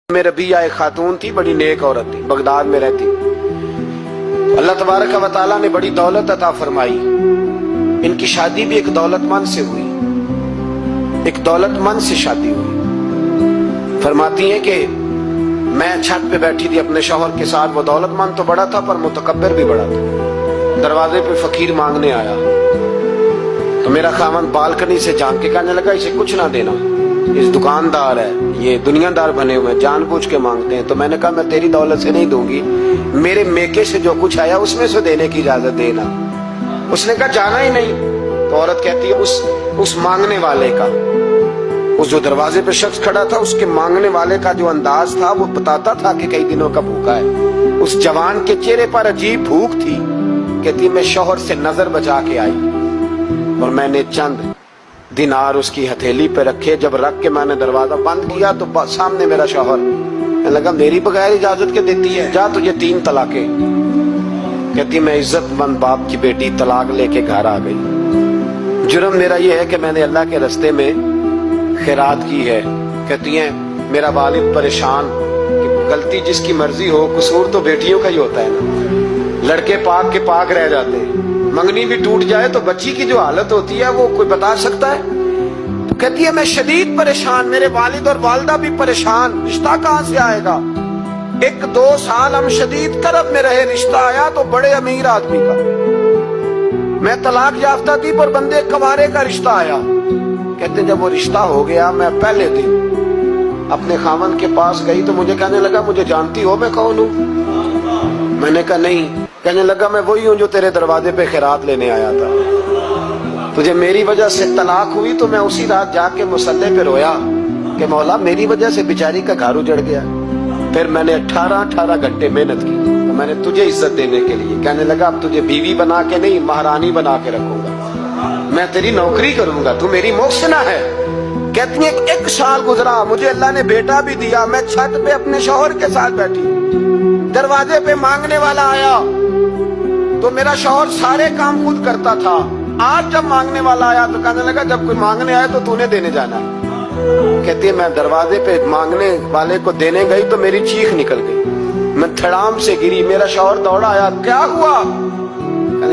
में रबिया एक खातून थी, बड़ी नेक औरत थी, बगदाद में रहती। अल्लाह तबारक व तआला ने बड़ी दौलत अता फरमाई। इनकी शादी भी एक दौलतमंद से हुई, एक दौलतमंद से शादी हुई। फरमाती हैं कि मैं छत पे बैठी थी अपने शौहर के साथ। वो दौलतमंद तो बड़ा था पर मुतकब्बिर भी बड़ा था। दरवाजे पे फकीर मांगने आया तो मेरा खामन बालकनी से झांक के कहने लगा, इसे कुछ ना देना, इस दुकानदार है, ये दुनियादार बने हुए हैं, जानबूझ के मांगते हैं। तो मैंने कहा मैं तेरी दौलत से नहीं दूंगी, मेरे मेके से जो कुछ आया उसमें से देने की इजाजत देना। उसने कहा जाना ही नहीं। तो औरत कहती है उस मांगने वाले का, उस जो दरवाजे पे शख्स खड़ा था, उसके मांगने वाले का जो अंदाज था वो बताता था कि कई दिनों का भूखा है। उस जवान के चेहरे पर अजीब भूख थी। कहती मैं शौहर से नजर बचा के आई और मैंने चंद दिनार उसकी हथेली पे रखे। जब रख के मैंने दरवाजा बंद किया तो सामने मेरा शौहर। मैं लगा मेरी बगैर इजाजत के देती है, जा तुझे 3 तलाके। कहती मैं इज्जतमंद बाप की बेटी तलाक लेके घर आ गई। जुर्म मेरा ये है कि मैंने अल्लाह के रास्ते में खैरात की है। कहती है मेरा वालिद परेशान, कि गलती जिसकी मर्जी हो, कसूर तो बेटियों का ही होता है ना। लड़के पाक के पाक रह जाते हैं, मंगनी भी टूट जाए तो बच्ची की जो हालत होती है वो कोई बता सकता है। तो कहती है मैं शदीद परेशान, मेरे वालिद और वालदा भी परेशान, रिश्ता कहां से आएगा। 1-2 साल हम शदीद करब में रहे, रिश्ता आया तो बड़े अमीर आदमी का। मैं तलाक याफ्ता थी पर बंदे कवारे का रिश्ता आया। कहते जब वो रिश्ता हो गया, मैं पहले दिन अपने खामन के पास गई तो मुझे कहने लगा मुझे जानती हो मैं कौन हूँ। मैंने कहा नहीं। कहने लगा मैं वही हूँ जो तेरे दरवाजे पे खैरात लेने आया था। तुझे मेरी वजह से तलाक हुई तो मैं उसी रात जाके मुसल्ले पे रोया कि मौला मेरी वजह से बेचारी का घर उजड़ गया। फिर मैंने 18 घंटे मेहनत की तो मैंने तुझे इज्जत देने के लिए। कहने लगा अब तुझे बीवी बना के नहीं, महारानी बना के रखूंगा, मैं तेरी नौकरी करूंगा, तू मेरी मोहसिना है। कहती है 1 साल गुजरा, मुझे अल्लाह ने बेटा भी दिया। मैं छत पे अपने शौहर के साथ बैठी, दरवाजे पे मांगने वाला आया तो मेरा शौहर सारे काम खुद करता था। आज जब मांगने वाला आया तो कहने लगा जब कोई मांगने आया तो तूने देने जाना। कहती है मैं दरवाजे पे मांगने वाले को देने गई तो मेरी चीख निकल गई, मैं धड़ाम से गिरी। मेरा शौहर दौड़ा आया, क्या हुआ।